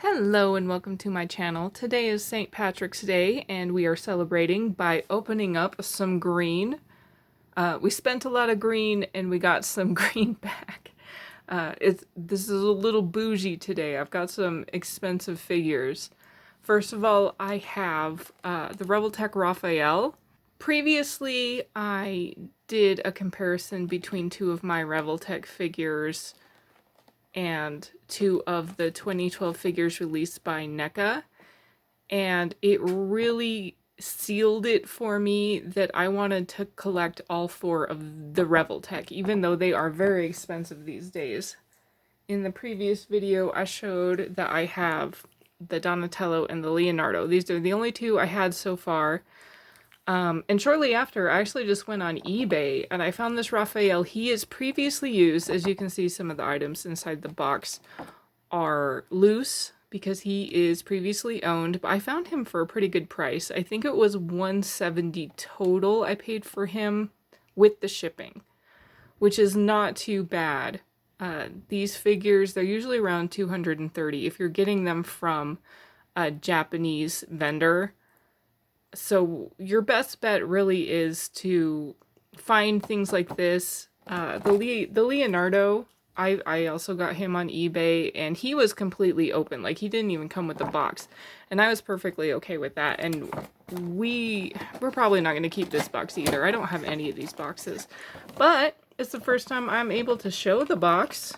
Hello and welcome to my channel. Today is St. Patrick's Day and we are celebrating by opening up some green. We spent a lot of green and we got some green back. This is a little bougie today. I've got some expensive figures. First of all, I have the Revoltech Raphael. Previously, I did a comparison between two of my Revoltech figures and two of the 2012 figures released by NECA, and it really sealed it for me that I wanted to collect all four of the Revoltech, even though they are very expensive these days. In the previous video, I showed that I have the Donatello and the Leonardo. These are the only two I had so far. And shortly after, I actually just went on eBay and I found this Raphael. He is previously used. As you can see, some of the items inside the box are loose because he is previously owned, but I found him for a pretty good price. I think it was $170 total I paid for him with the shipping, which is not too bad. These figures, they're usually around $230 if you're getting them from a Japanese vendor. So your best bet really is to find things like this. The Leonardo, I also got him on eBay, and he was completely open. Like, he didn't even come with the box. And I was perfectly okay with that. And we're probably not going to keep this box either. I don't have any of these boxes. But it's the first time I'm able to show the box,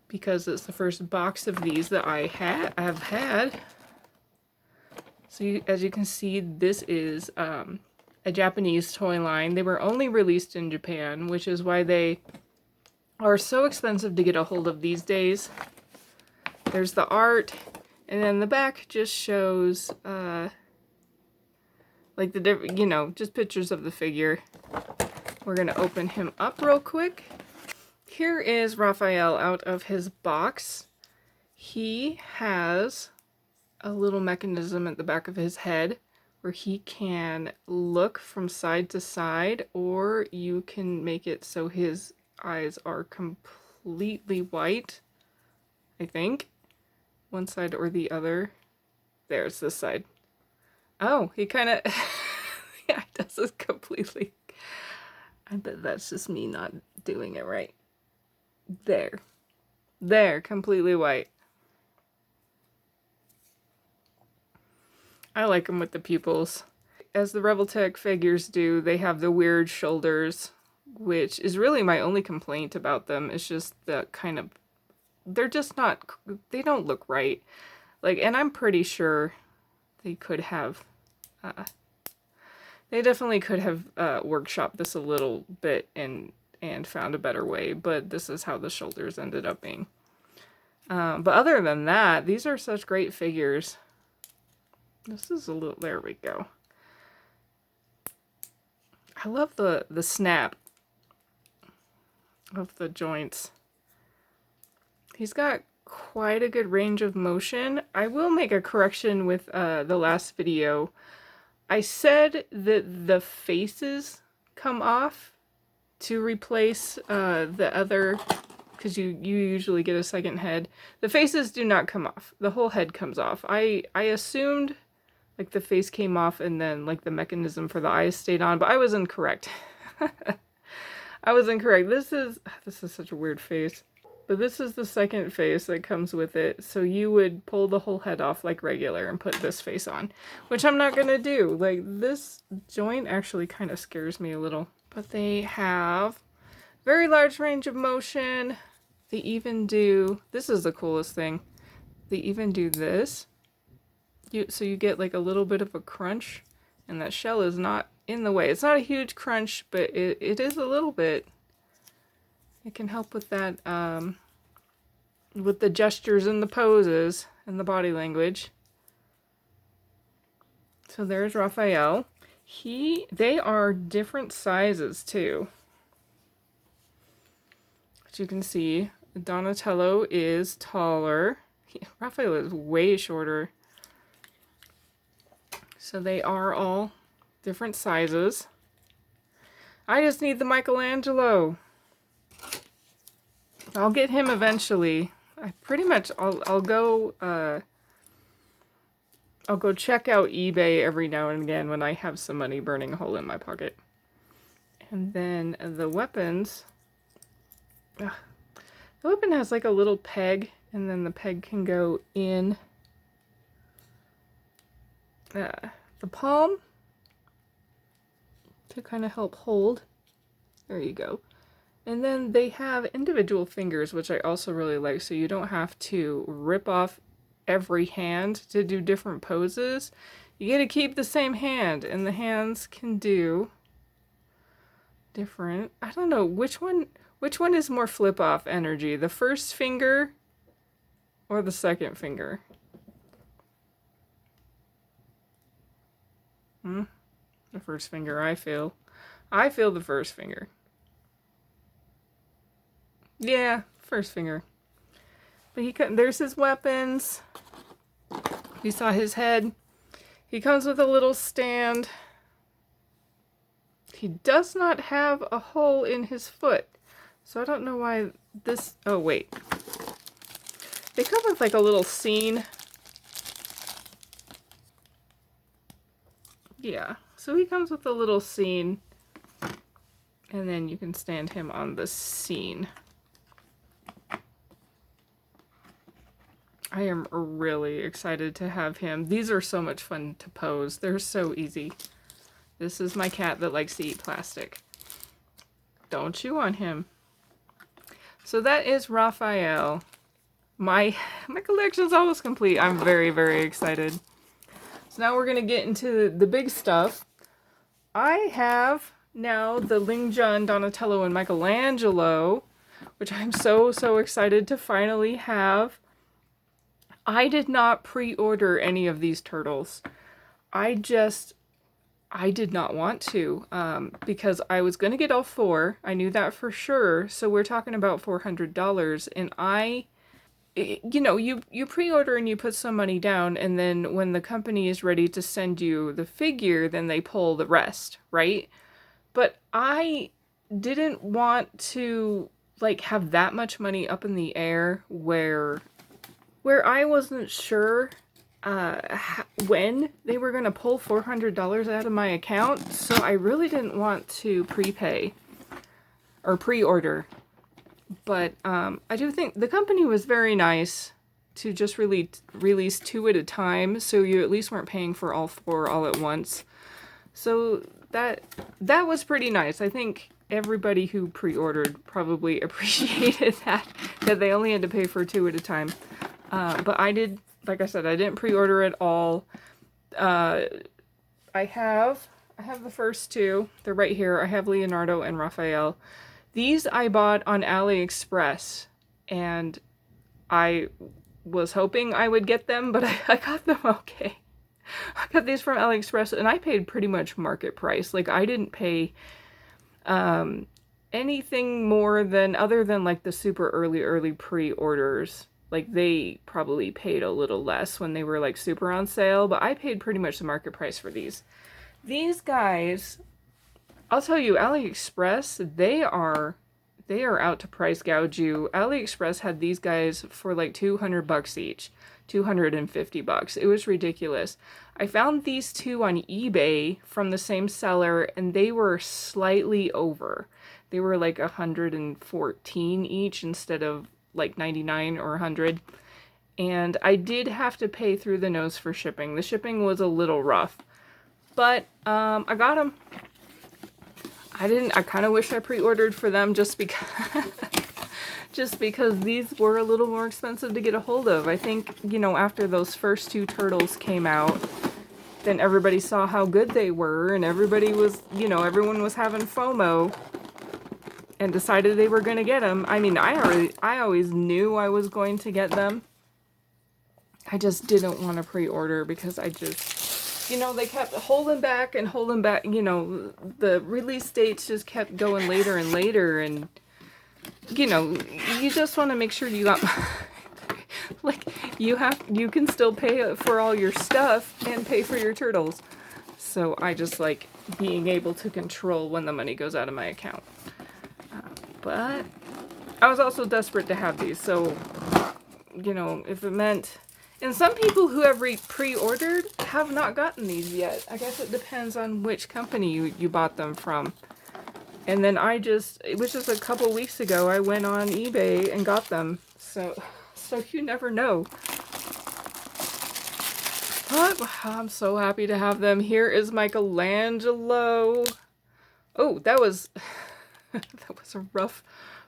because it's the first box of these that I've had. So as you can see, this is a Japanese toy line. They were only released in Japan, which is why they are so expensive to get a hold of these days. There's the art, and then the back just shows like the different, just pictures of the figure. We're gonna open him up real quick. Here is Raphael out of his box. He has a little mechanism at the back of his head where he can look from side to side, or you can make it so his eyes are completely white, I think. One side or the other. There's this side. Oh, he kind of yeah, he does this completely. I bet that's just me not doing it right. There, completely white. I like them with the pupils. As the Revoltech figures do, they have the weird shoulders, which is really my only complaint about them. It's just the kind of, they're just not, they don't look right. Like, and I'm pretty sure they could have, they definitely could have workshopped this a little bit and found a better way, but this is how the shoulders ended up being. But other than that, these are such great figures. This is a little, there we go. I love the snap of the joints. He's got quite a good range of motion. I will make a correction with the last video. I said that the faces come off to replace the other, because you usually get a second head. The faces do not come off. The whole head comes off. I assumed like the face came off and then like the mechanism for the eyes stayed on, but I was incorrect. I was incorrect. This is such a weird face. But this is the second face that comes with it. So you would pull the whole head off like regular and put this face on, which I'm not gonna do. Like, this joint actually kind of scares me a little. But they have very large range of motion. They even do, this is the coolest thing. They even do this. So you get like a little bit of a crunch, and that shell is not in the way. It's not a huge crunch, but it is a little bit. It can help with that, with the gestures and the poses and the body language. So there's Raphael. They are different sizes too. As you can see, Donatello is taller. Raphael is way shorter. So they are all different sizes. I just need the Michelangelo. I'll get him eventually. I pretty much, I'll go check out eBay every now and again when I have some money burning a hole in my pocket. And then the weapons, the weapon has like a little peg, and then the peg can go in the palm to kind of help hold. There you go. And then they have individual fingers, which I also really like, so you don't have to rip off every hand to do different poses. You get to keep the same hand, and the hands can do different. I don't know which one is more flip off energy, the first finger or the second finger. The first finger, I feel the first finger. Yeah, first finger. But there's his weapons. You saw his head. He comes with a little stand. He does not have a hole in his foot. So I don't know why this... Oh, wait. They come with like a little scene. Yeah, so he comes with a little scene. And then you can stand him on the scene. I am really excited to have him. These are so much fun to pose. They're so easy. This is my cat that likes to eat plastic. Don't chew on him. So that is Raphael. My collection's almost complete. I'm very, very excited. So now we're going to get into the big stuff. I have now the Ling Jhun, Donatello, and Michelangelo, which I'm so, so excited to finally have. I did not pre-order any of these turtles. I did not want to, because I was going to get all four. I knew that for sure. So we're talking about $400. And you pre-order and you put some money down, and then when the company is ready to send you the figure, then they pull the rest, right? But I didn't want to, like, have that much money up in the air where I wasn't sure when they were going to pull $400 out of my account, so I really didn't want to prepay or pre-order. But I do think the company was very nice to just release 2 at a time, so you at least weren't paying for all 4 all at once. So that was pretty nice. I think everybody who pre-ordered probably appreciated that they only had to pay for 2 at a time. But I did, like I said, I didn't pre-order it all. I have the first 2. They're right here. I have Leonardo and Raphael. These I bought on AliExpress, and I was hoping I would get them, but I got them okay. I got these from AliExpress, and I paid pretty much market price. Like, I didn't pay anything more than, other than like the super early pre-orders. Like, they probably paid a little less when they were like super on sale, but I paid pretty much the market price for these. These guys, I'll tell you, AliExpress, they are out to price gouge you. AliExpress had these guys for like $200 each, $250. It was ridiculous. I found these 2 on eBay from the same seller, and they were slightly over. They were like $114 each instead of like $99 or $100. And I did have to pay through the nose for shipping. The shipping was a little rough, but I got them. I kind of wish I pre-ordered for them just because these were a little more expensive to get a hold of. I think, after those first 2 turtles came out, then everybody saw how good they were, and everybody was, everyone was having FOMO and decided they were going to get them. I mean, I always knew I was going to get them. I just didn't want to pre-order because I just... they kept holding back, the release dates just kept going later and later, and, you just want to make sure you got, like, you can still pay for all your stuff and pay for your turtles. So I just like being able to control when the money goes out of my account. But I was also desperate to have these, so you know, if it meant... And some people who have pre-ordered have not gotten these yet. I guess it depends on which company you bought them from. And then it was just a couple weeks ago, I went on eBay and got them. So you never know. But I'm so happy to have them. Here is Michelangelo. Oh, that was that was a rough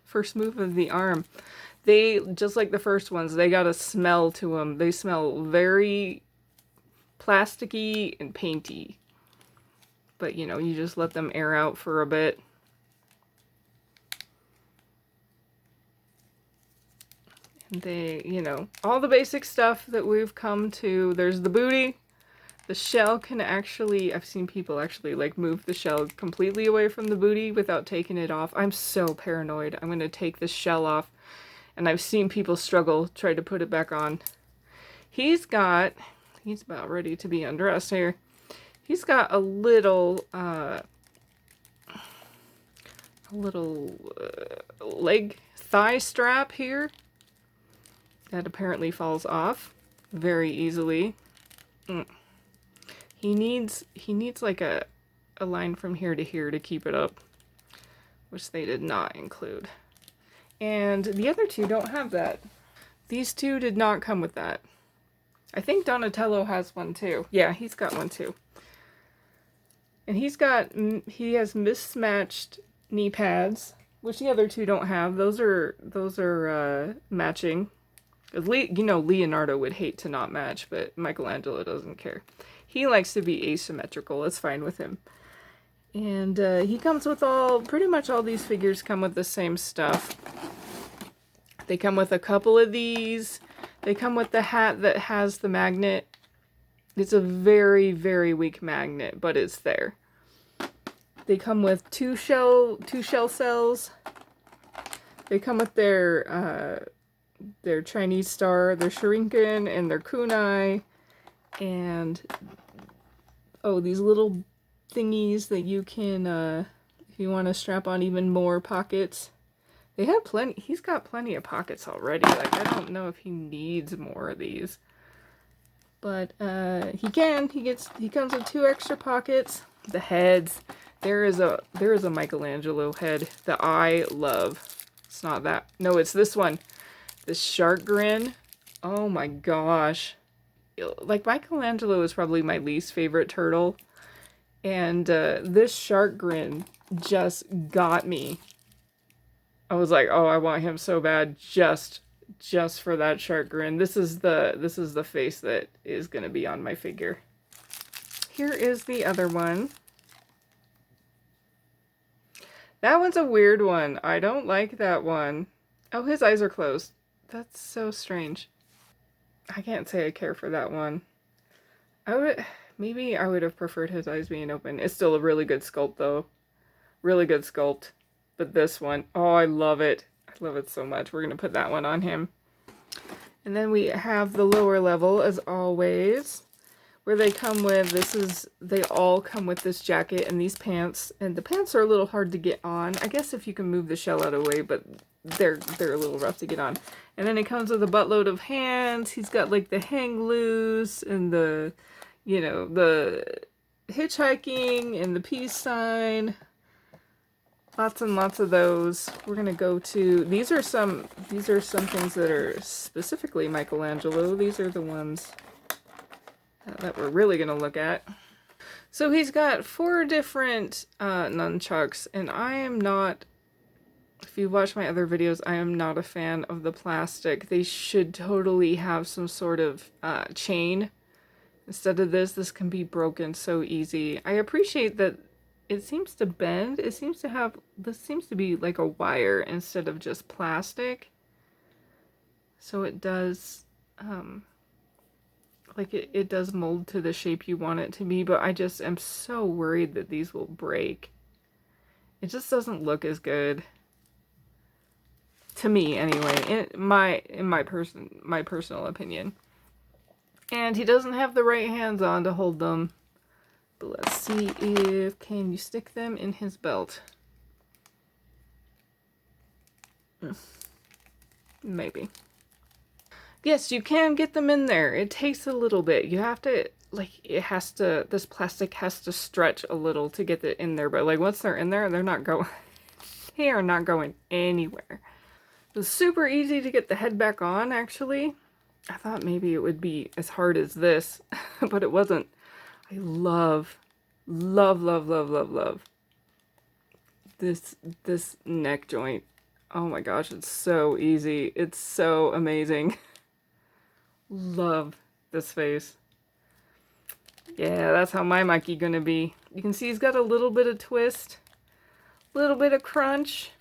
first move of the arm. They, just like the first ones, they got a smell to them. They smell very plasticky and painty. But, you know, you just let them air out for a bit. And they, you know, all the basic stuff that we've come to. There's the booty. The shell can actually, I've seen people actually like move the shell completely away from the booty without taking it off. I'm so paranoid. I'm going to take this shell off. And I've seen people struggle, try to put it back on. He's about ready to be undressed here. He's got a little leg thigh strap here that apparently falls off very easily. He needs like a line from here to here to keep it up, which they did not include. And the other two don't have that. These two did not come with that. I think Donatello has one too. Yeah, he's got one too. And he has mismatched knee pads, which the other two don't have. Those are matching. You know, Leonardo would hate to not match, but Michelangelo doesn't care. He likes to be asymmetrical. It's fine with him. And he comes with pretty much all these figures come with the same stuff. They come with a couple of these. They come with the hat that has the magnet. It's a very, very weak magnet, but it's there. They come with two shell cells. They come with their Chinese star, their shuriken, and their kunai. And, these little thingies that you can, if you want to strap on even more pockets. They have plenty. He's got plenty of pockets already. Like, I don't know if he needs more of these. But, he can. He comes with 2 extra pockets. The heads. There is a Michelangelo head that I love. It's not that. No, it's this one. This shark grin. Oh my gosh. Like, Michelangelo is probably my least favorite turtle. And, this shark grin just got me. I was like, oh, I want him so bad just for that shark grin. This is the face that is going to be on my figure. Here is the other one. That one's a weird one. I don't like that one. Oh, his eyes are closed. That's so strange. I can't say I care for that one. Maybe I would have preferred his eyes being open. It's still a really good sculpt though. Really good sculpt. But this one, oh, I love it. I love it so much. We're going to put that one on him. And then we have the lower level, as always, where they come with, they all come with this jacket and these pants. And the pants are a little hard to get on. I guess if you can move the shell out of the way, but they're a little rough to get on. And then it comes with a buttload of hands. He's got, like, the hang loose and the, you know, the hitchhiking and the peace sign. Lots and lots of those. We're gonna go to, these are some things that are specifically Michelangelo. These are the ones that we're really gonna look at. So he's got 4 different nunchucks, and I am not, if you watch my other videos, I am not a fan of the plastic. They should totally have some sort of chain. Instead of this can be broken so easy. I appreciate that it seems to bend. It seems to have, this seems to be like a wire instead of just plastic. So it does, like it does mold to the shape you want it to be, but I just am so worried that these will break. It just doesn't look as good. To me, anyway, in my personal opinion. And he doesn't have the right hands on to hold them. But let's see if, can you stick them in his belt? Maybe. Yes, you can get them in there. It takes a little bit. You have to, like, this plastic has to stretch a little to get it in there. But, like, once they're in there, they're not going, they are not going anywhere. It was super easy to get the head back on, actually. I thought maybe it would be as hard as this, but it wasn't. I love, love, love, love, love, love this neck joint. Oh my gosh, it's so easy. It's so amazing. Love this face. Yeah, that's how my Mikey gonna be. You can see he's got a little bit of twist, a little bit of crunch,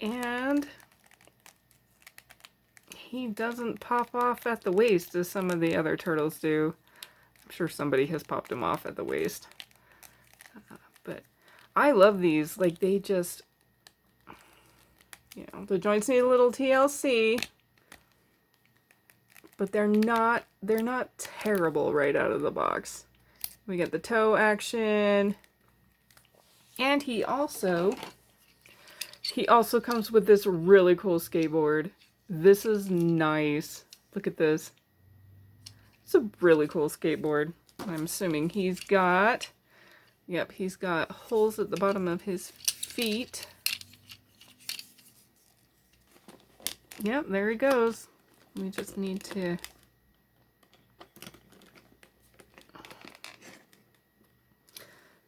and he doesn't pop off at the waist as some of the other turtles do. I'm sure somebody has popped him off at the waist. But I love these. Like, they just, you know, the joints need a little TLC, but they're not terrible right out of the box. We get the toe action, and he also comes with this really cool skateboard. This is nice. Look at this. It's a really cool skateboard. I'm assuming he's got, yep, he's got holes at the bottom of his feet. Yep, there he goes. We just need to,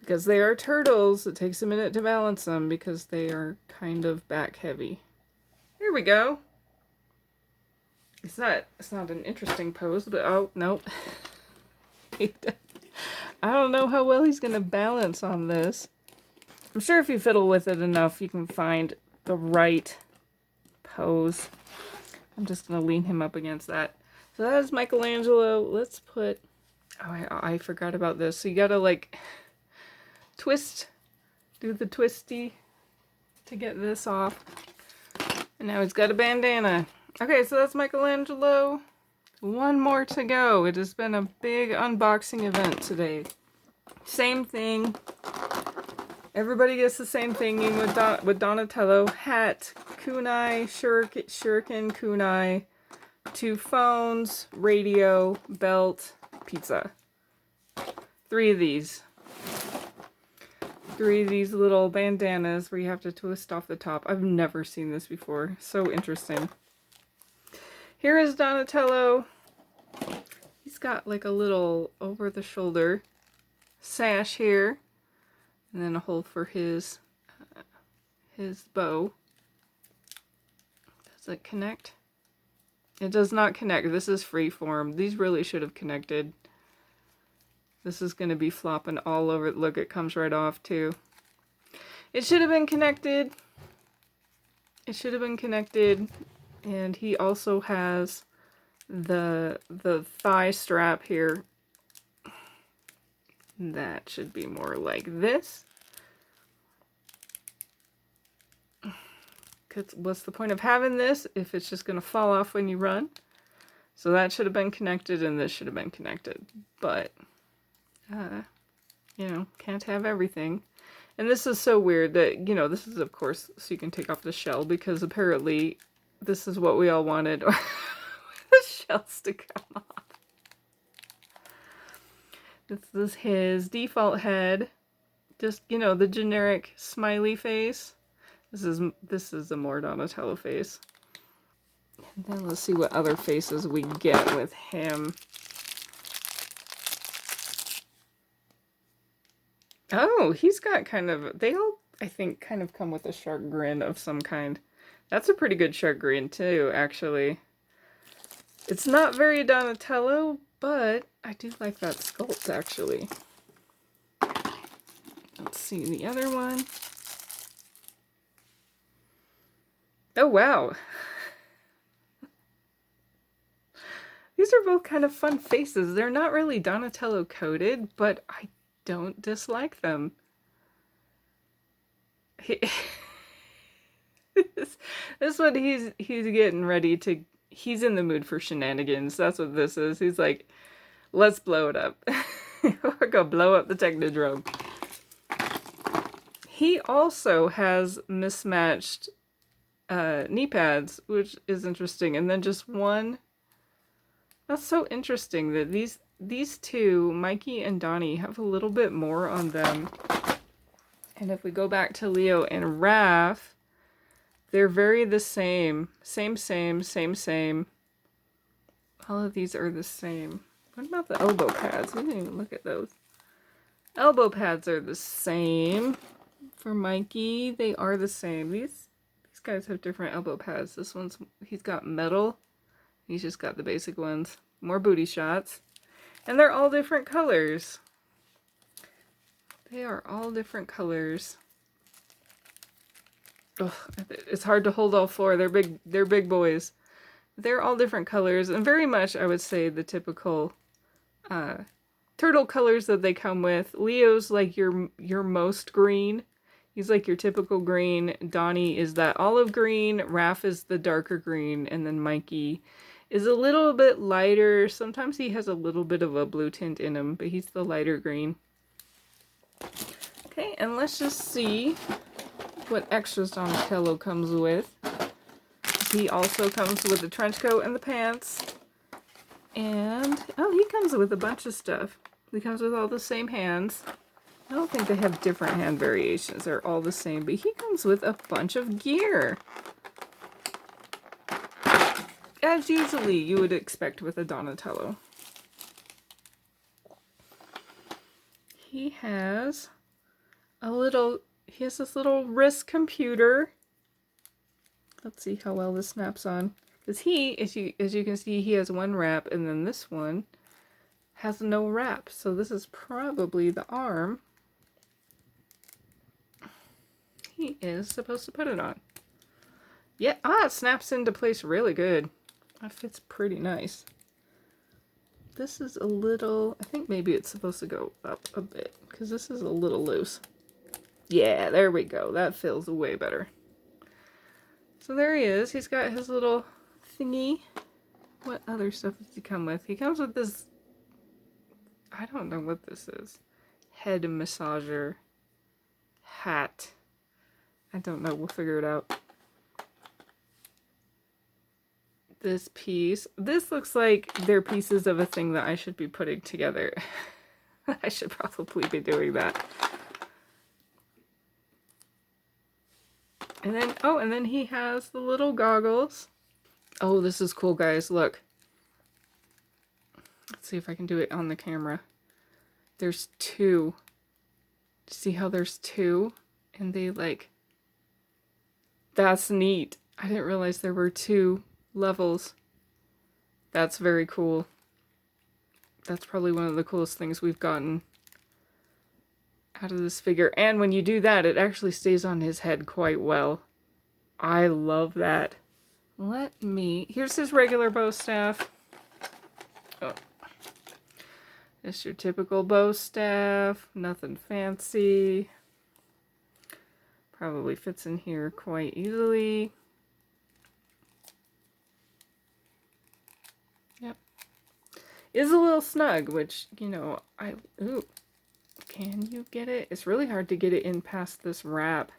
because they are turtles, it takes a minute to balance them because they are kind of back heavy. Here we go. It's not an interesting pose, but oh, nope. I don't know how well he's going to balance on this. I'm sure if you fiddle with it enough, you can find the right pose. I'm just going to lean him up against that. So that is Michelangelo. Let's put, oh, I forgot about this. So you got to, like, twist, do the twisty to get this off. And now he's got a bandana. Okay, so that's Michelangelo. One more to go. It has been a big unboxing event today. Same thing. Everybody gets the same thing with Donatello. Hat, kunai, shuriken, kunai, 2 phones, radio, belt, pizza. 3 of these. 3 of these little bandanas where you have to twist off the top. I've never seen this before. So interesting. Here is Donatello. He's got like a little over-the-shoulder sash here, and then a hole for his bow. Does it connect? It does not connect. This is freeform. These really should have connected. This is going to be flopping all over. Look, it comes right off too. It should have been connected. It should have been connected. And he also has the thigh strap here. That should be more like this. Because what's the point of having this if it's just going to fall off when you run? So that should have been connected and this should have been connected. But, you know, can't have everything. And this is so weird that, you know, this is, of course, so you can take off the shell, because apparently this is what we all wanted. The shells to come off. This is his default head. Just, you know, the generic smiley face. This is a more Donatello face. And then let's see what other faces we get with him. Oh, he's got kind of, they all, I think, kind of come with a shark grin of some kind. That's a pretty good shark grin too, actually. It's not very Donatello, but I do like that sculpt, actually. Let's see the other one. Oh, wow. These are both kind of fun faces. They're not really Donatello coded, but I don't dislike them. This one, he's getting ready to, he's in the mood for shenanigans. That's what this is. He's like, let's blow it up. We're gonna blow up the Technodrome. He also has mismatched knee pads, which is interesting. And then just one That's so interesting that these two, Mikey and Donnie, have a little bit more on them. And if we go back to Leo and Raph, they're very the same. Same. All of these are the same. What about the elbow pads? We didn't even look at those. Elbow pads are the same. For Mikey, they are the same. These guys have different elbow pads. This one's, he's got metal. He's just got the basic ones. More booty shots. And they're all different colors. They are all different colors. Ugh, it's hard to hold all four. They're big boys. They're all different colors, and very much, I would say, the typical turtle colors that they come with. Leo's like your most green. He's like your typical green. Donnie is that olive green. Raph is the darker green, and then Mikey is a little bit lighter. Sometimes he has a little bit of a blue tint in him, but he's the lighter green. Okay, and let's just see what extras Donatello comes with. He also comes with the trench coat and the pants. And, oh, he comes with a bunch of stuff. He comes with all the same hands. I don't think they have different hand variations. They're all the same, but he comes with a bunch of gear. As usually you would expect with a Donatello. He has this little wrist computer. Let's see how well this snaps on. Because he, as you can see, he has one wrap, and then this one has no wrap. So this is probably the arm he is supposed to put it on. Yeah, it snaps into place really good. That fits pretty nice. This is a little, I think maybe it's supposed to go up a bit, because this is a little loose. Yeah, there we go. That feels way better. So there he is. He's got his little thingy. What other stuff does he come with? He comes with this, I don't know what this is. Head massager hat. I don't know. We'll figure it out. This piece. This looks like they're pieces of a thing that I should be putting together. I should probably be doing that. And then, oh, and then he has the little goggles. Oh, this is cool, guys. Look. Let's see if I can do it on the camera. There's two. See how there's two? And they like... That's neat. I didn't realize there were two levels. That's very cool. That's probably one of the coolest things we've gotten out of this figure. And when you do that, it actually stays on his head quite well. I love that. Here's his regular bow staff. Oh. It's your typical bow staff. Nothing fancy. Probably fits in here quite easily. Yep. Is a little snug, which, you know, ooh. Can you get it? It's really hard to get it in past this wrap.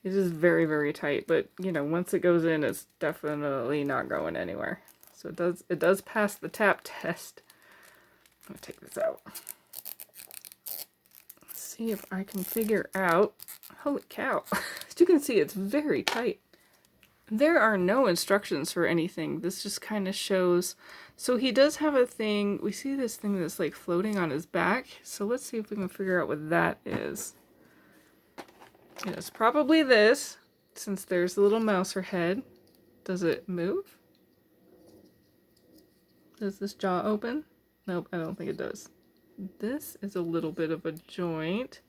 It is very, very tight, but, you know, once it goes in, it's definitely not going anywhere. So it does pass the tap test. I'm going to take this out. Let's see if I can figure out... Holy cow. As you can see, it's very tight. There are no instructions for anything. This just kind of shows... So he does have a thing, we see this thing that's like floating on his back. So let's see if we can figure out what that is. It's probably this, since there's a little mouser head. Does it move? Does this jaw open? Nope, I don't think it does. This is a little bit of a joint.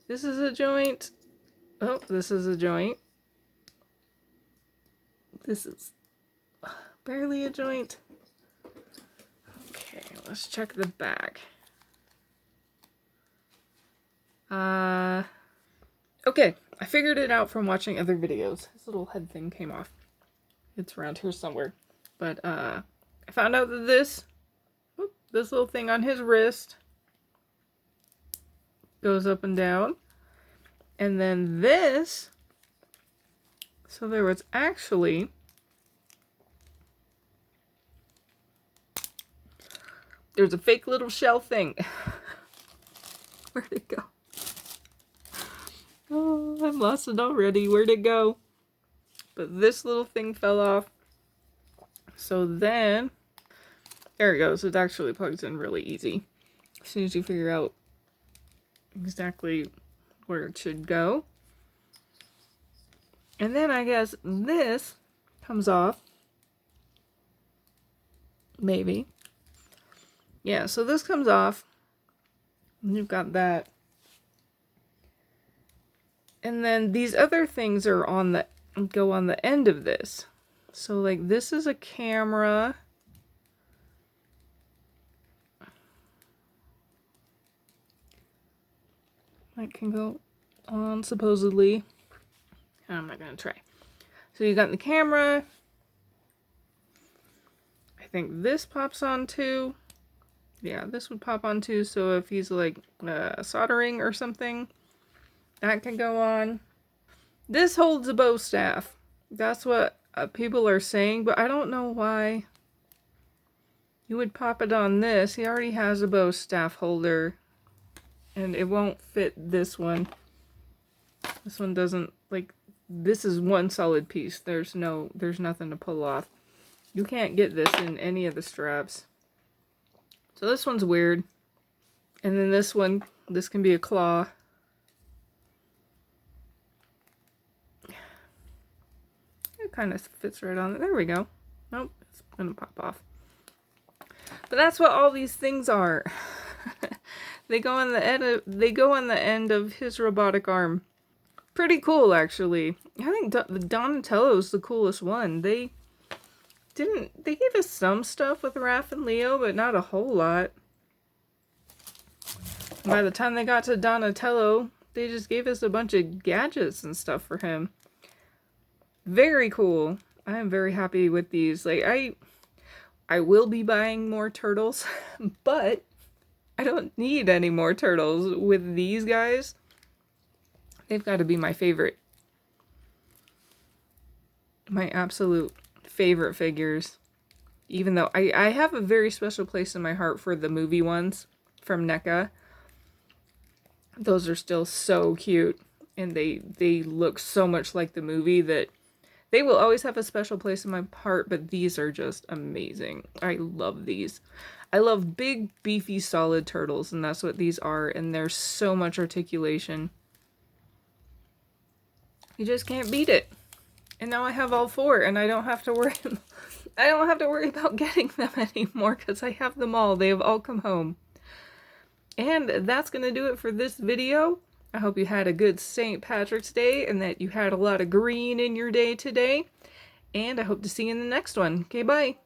This is a joint. Oh, this is a joint. This is barely a joint. Okay, let's check the back. Okay, I figured it out from watching other videos. His little head thing came off. It's around here somewhere. But, I found out that this little thing on his wrist goes up and down. And then this, so there was actually There's a fake little shell thing. Where'd it go? Oh, I've lost it already. Where'd it go? But this little thing fell off. So then, there it goes. It actually plugs in really easy. As soon as you figure out exactly where it should go. And then I guess this comes off. Maybe. Yeah, so this comes off. And you've got that. And then these other things are on the go on the end of this. So like this is a camera. That can go on supposedly. I'm not gonna try. So you got the camera. I think this pops on too. Yeah, this would pop on too. So if he's like soldering or something, that can go on. This holds a bow staff. That's what people are saying, but I don't know why you would pop it on this. He already has a bow staff holder, and it won't fit this one. This one doesn't, like, this is one solid piece. There's nothing to pull off. You can't get this in any of the straps. So this one's weird. And then this one, this can be a claw. It kind of fits right on. There we go. Nope, it's gonna pop off. But that's what all these things are. They go on the end of his robotic arm. Pretty cool, actually. I think the Donatello's the coolest one. They gave us some stuff with Raph and Leo, but not a whole lot. By the time they got to Donatello, they just gave us a bunch of gadgets and stuff for him. Very cool. I am very happy with these. Like, I will be buying more turtles, but I don't need any more turtles. With these guys, they've got to be my favorite. My absolute favorite figures. Even though I have a very special place in my heart for the movie ones from NECA. Those are still so cute. And they look so much like the movie that they will always have a special place in my heart, but these are just amazing. I love these. I love big, beefy, solid turtles, and that's what these are, and there's so much articulation. You just can't beat it. And now I have all four, and I don't have to worry about getting them anymore, because I have them all. They have all come home. And that's going to do it for this video. I hope you had a good St. Patrick's Day and that you had a lot of green in your day today. And I hope to see you in the next one. Okay, bye.